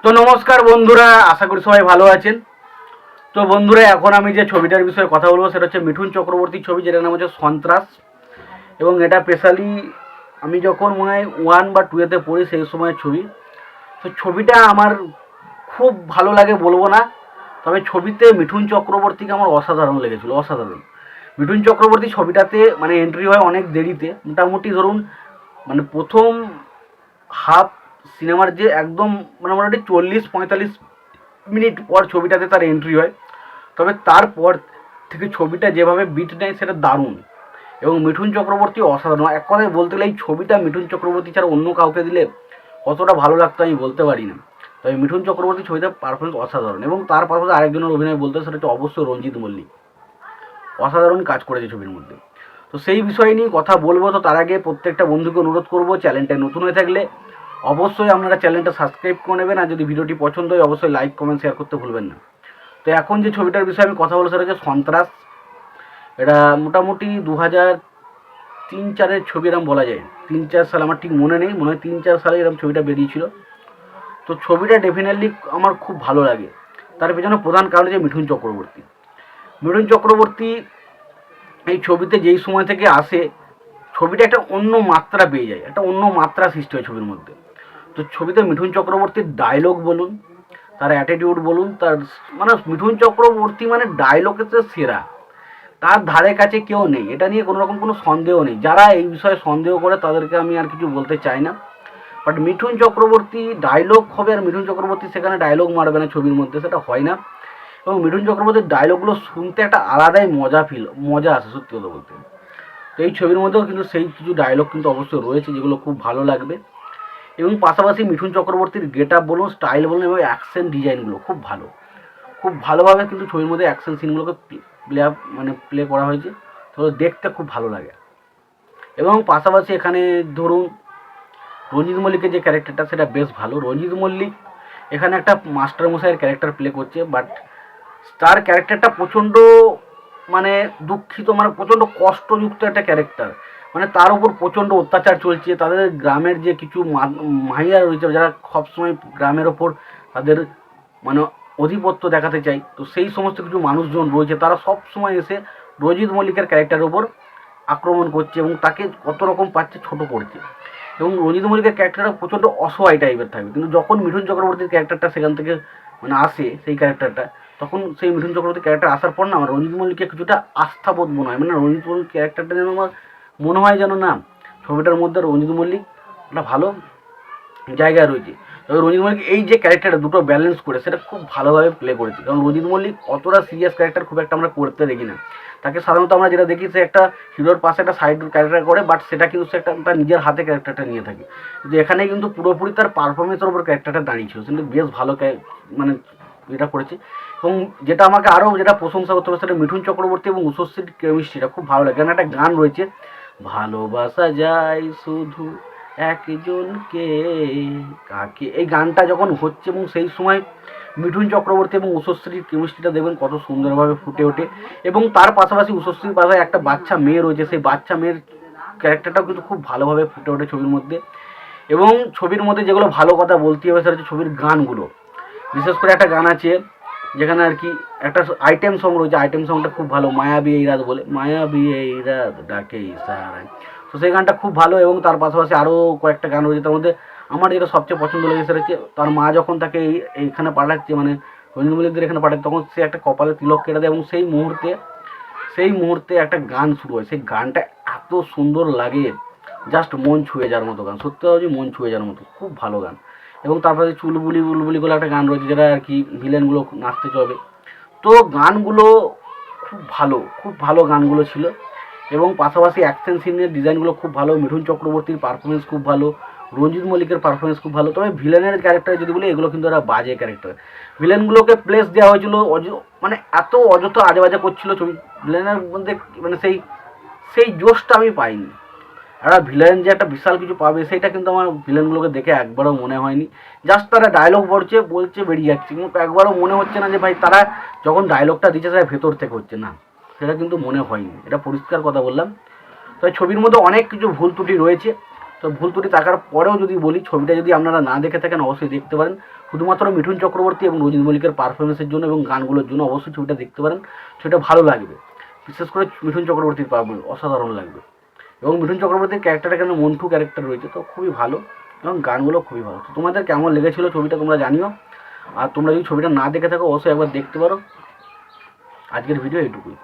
তো নমস্কার বন্ধুরা, আশা করি সবাই ভালো আছেন। তো বন্ধুরা, এখন আমি যে ছবিটার বিষয়ে কথা বলবো সেটা হচ্ছে মিঠুন চক্রবর্তীর ছবি, যেটার নাম হচ্ছে সন্ত্রাস। এবং এটা স্পেশালি আমি যখন মনে হয় 1 বা 2-তে পড়ি সেই সময়ের ছবি। তো ছবিটা আমার খুব ভালো লাগে বলবো না, তবে ছবিতে মিঠুন চক্রবর্তীকে আমার অসাধারণ লেগেছিল, অসাধারণ। মিঠুন চক্রবর্তী ছবিটাতে মানে এন্ট্রি হয় অনেক দেরিতে, মোটামুটি ধরুন মানে প্রথম হাফ সিনেমার যে একদম মানে মোটামুটি 40-45 মিনিট পর ছবিটাতে তার এন্ট্রি হয়। তবে তারপর থেকে ছবিটা যেভাবে বিট নেয় সেটা দারুণ। এবং মিঠুন চক্রবর্তী অসাধারণ। এক কথায় বলতে গেলে এই ছবিটা মিঠুন চক্রবর্তী ছাড়া অন্য কাউকে দিলে কতটা ভালো লাগতো আমি বলতে পারি না। তবে মিঠুন চক্রবর্তী ছবিতে পারফরমেন্স অসাধারণ। এবং তার পারফরমেন্স আরেকজনের অভিনয় বলতে সেটা হচ্ছে অবশ্যই রঞ্জিত মল্লিক। অসাধারণ কাজ করেছে ছবির মধ্যে। তো সেই বিষয় নিয়ে কথা বলবো। তো তার আগে প্রত্যেকটা বন্ধুকে অনুরোধ করবো, চ্যানেলটা নতুন হয়ে থাকলে অবশ্যই আপনারা চ্যানেলটা সাবস্ক্রাইব করে নেবেন, আর যদি ভিডিওটি পছন্দ হয় অবশ্যই লাইক কমেন্ট শেয়ার করতে ভুলবেন না। তো এখন যে ছবিটার বিষয়ে আমি কথা বলবো সেটা হচ্ছে সন্ত্রাস। এটা মোটামুটি 2003-4-এর ছবি এরম বলা যায়। 3-4 সাল, আমার ঠিক মনে নেই, মনে হয় 3-4 সালে এরকম ছবিটা বেরিয়েছিল। তো ছবিটা ডেফিনেটলি আমার খুব ভালো লাগে। তার পেছনে প্রধান কারণ হচ্ছে মিঠুন চক্রবর্তী। মিঠুন চক্রবর্তী এই ছবিতে যেই সময় থেকে আসে, ছবিটা একটা অন্য মাত্রা পেয়ে যায়, একটা অন্য মাত্রা সৃষ্টি হয় ছবির মধ্যে। তো ছবিতে মিঠুন চক্রবর্তীর ডায়লগ বলুন, তার অ্যাটিটিউড বলুন, তার মানে মিঠুন চক্রবর্তী মানে ডায়লগেতে সেরা। তার ধারে কাছে কেউ নেই, এটা নিয়ে কোনো রকম কোনো সন্দেহ নেই। যারা এই বিষয়ে সন্দেহ করে তাদেরকে আমি আর কিছু বলতে চাই না। বাট মিঠুন চক্রবর্তী ডায়লগ হবে, আর মিঠুন চক্রবর্তী সেখানে ডায়লগ মারবে না ছবির মধ্যে, সেটা হয় না। এবং মিঠুন চক্রবর্তীর ডায়লগগুলো শুনতে একটা আলাদাই মজা আসে সত্যি কথা বলতে। তো এই ছবির মধ্যেও কিন্তু সেই কিছু ডায়লগ কিন্তু অবশ্যই রয়েছে যেগুলো খুব ভালো লাগবে। এবং পাশাপাশি মিঠুন চক্রবর্তীর গেট আপ বলুন, স্টাইল বলুন এবং অ্যাকশন ডিজাইনগুলো খুব ভালো, খুব ভালোভাবে কিন্তু ছবির মধ্যে অ্যাকশন সিনগুলোকে প্লে করা হয়েছে। তো দেখতে খুব ভালো লাগে। এবং পাশাপাশি এখানে ধরুন রঞ্জিত মল্লিকের যে ক্যারেক্টারটা সেটা বেশ ভালো। রঞ্জিত মল্লিক এখানে একটা মাস্টার মশাইয়ের ক্যারেক্টার প্লে করছে, বাট তার ক্যারেক্টারটা প্রচণ্ড মানে দুঃখিত, মানে প্রচণ্ড কষ্টযুক্ত একটা ক্যারেক্টার। মানে তার উপর প্রচণ্ড অত্যাচার চলছে। তাদের গ্রামের যে কিছু মাহিয়া রয়েছে যারা সবসময় গ্রামের ওপর তাদের মানে আধিপত্য দেখাতে চায়, তো সেই সমস্ত কিছু মানুষজন রয়েছে, তারা সব সময় এসে রঞ্জিত মল্লিকের ক্যারেক্টারের ওপর আক্রমণ করছে এবং তাকে কত রকম পাচ্ছে, ছোট করছে। এবং রঞ্জিত মল্লিকের ক্যারেক্টারটা প্রচণ্ড অসহায় টাইপের থাকবে, কিন্তু যখন মিঠুন চক্রবর্তীর ক্যারেক্টারটা সেখান থেকে মানে আসে সেই ক্যারেক্টারটা, তখন সেই মিঠুন চক্রবর্তীর ক্যারেক্টার আসার পর না আমার রঞ্জিত মল্লিককে কিছুটা আস্থাবোধ মনে হয়। মানে রঞ্জিত মল্লিক ক্যারেক্টারটা যেন আমার মনে হয় যেন না, ছবিটার মধ্যে রঞ্জিত মল্লিক একটা ভালো জায়গায় রয়েছে। তবে রঞ্জিত মল্লিক এই যে ক্যারেক্টারটা দুটো ব্যালেন্স করে সেটা খুব ভালোভাবে প্লে করেছে। কারণ রঞ্জিত মল্লিক অতটা সিরিয়াস ক্যারেক্টার খুব একটা আমরা করতে দেখি না তাকে। সাধারণত আমরা যেটা দেখি সে একটা হিরোর পাশে একটা সাইড ক্যারেক্টার করে, বাট সেটা কিন্তু সে একটা তার নিজের হাতে ক্যারেক্টারটা নিয়ে থাকে। কিন্তু এখানে কিন্তু পুরোপুরি তার পারফরমেন্সের উপর ক্যারেক্টারটা দাঁড়িয়েছিল, কিন্তু বেশ ভালো মানে এটা করেছে। এবং যেটা আমাকে আরও যেটা প্রশংসা করতে হবে সেটা মিঠুন চক্রবর্তী এবং উষশ্রীর কেমিস্ট্রিটা খুব ভালো লাগে। কারণ একটা গান রয়েছে, ভালোবাসা যায় শুধু একজনকে, কাকে, এই গানটা যখন হচ্ছে এবং সেই সময় মিঠুন চক্রবর্তী এবং উষশ্রীর কেমিস্ট্রিটা দেখবেন কত সুন্দরভাবে ফুটে ওঠে। এবং তার পাশাপাশি উষশ্রীর পাশে একটা বাচ্চা মেয়ে রয়েছে, সেই বাচ্চা মেয়ের ক্যারেক্টারটাও কিন্তু খুব ভালোভাবে ফুটে ওঠে ছবির মধ্যে। এবং ছবির মধ্যে যেগুলো ভালো কথা বলতে হবে সেটা হচ্ছে ছবির গানগুলো। বিশেষ করে একটা গান আছে যেখানে আর কি একটা আইটেম সং রয়েছে, আইটেম সংটা খুব ভালো, মায়াবী এই রাত বলে, মায়াবী এই রাত ডাকে ইশারায়। তো সেই গানটা খুব ভালো। এবং তার পাশাপাশি আরও কয়েকটা গান রয়েছে, তার মধ্যে আমার যেটা সবচেয়ে পছন্দ লেগেছে সেটা হচ্ছে তার মা যখন তাকে এইখানে পাঠাচ্ছে, মানে রবীন্দ্র মল্লিকদের এখানে পাঠাচ্ছে, তখন সে একটা কপালে তিলক কেটে দেয় এবং সেই মুহূর্তে একটা গান শুরু হয়। সেই গানটা এত সুন্দর লাগে, জাস্ট মন ছুঁয়ে যাওয়ার মতো গান, সত্যি কথা মন ছুঁয়ে যাওয়ার মতো খুব ভালো গান। এবং তারপরে চুলবুলি বুলবুলি বলে একটা গান রয়েছে যেটা আর কি ভিলেনগুলো নাচতে চলবে। তো গানগুলো খুব ভালো, খুব ভালো গানগুলো ছিল। এবং পাশাপাশি অ্যাকশন সিনের ডিজাইনগুলো খুব ভালো, মিঠুন চক্রবর্তীর পারফরমেন্স খুব ভালো, রঞ্জিত মল্লিকের পারফরমেন্স খুব ভালো। তবে ভিলেনের ক্যারেক্টার যদি বলি, এগুলো কিন্তু একটা বাজে ক্যারেক্টার। ভিলেনগুলোকে প্লেস দেওয়া হয়েছিল মানে এত অযথা আজে বাজে করছিল ছবি। ভিলেনের মধ্যে মানে সেই সেই জোশটা আমি পাইনি। একটা ভিলেন যে একটা বিশাল কিছু পাবে সেটা কিন্তু আমার ভিলেনগুলোকে দেখে একবারও মনে হয়নি। জাস্ট তারা ডায়লগ বলছে বেরিয়ে যাচ্ছে, কিন্তু একবারও মনে হচ্ছে না যে ভাই তারা যখন ডায়লগটা দিচ্ছে সেটা ভেতর থেকে হচ্ছে না, সেটা কিন্তু মনে হয়নি। এটা পরিষ্কার কথা বললাম। তো ছবির মধ্যে অনেক কিছু ভুল ত্রুটি রয়েছে। তো ভুল ত্রুটি থাকার পরেও যদি বলি, ছবিটা যদি আপনারা না দেখে থাকেন অবশ্যই দেখতে পারেন, শুধুমাত্র মিঠুন চক্রবর্তী এবং রঞ্জিত মল্লিকের পারফরমেন্সের জন্য এবং গানগুলোর জন্য অবশ্যই ছবিটা দেখতে পারেন। ছবিটা ভালো লাগবে, বিশেষ করে মিঠুন চক্রবর্তীর পারফরমেন্স অসাধারণ লাগবে। এবং মিঠুন চক্রবর্তীর ক্যারেক্টারটা কেন মন্টু ক্যারেক্টার রয়েছে, তো খুবই ভালো এবং গানগুলো খুবই ভালো। তো তোমাদের কেমন লেগেছিলো ছবিটা তোমরা জানিও। আর তোমরা যদি ছবিটা না দেখে থাকো অবশ্যই একবার দেখতে পারো। আজকের ভিডিও এইটুকুই।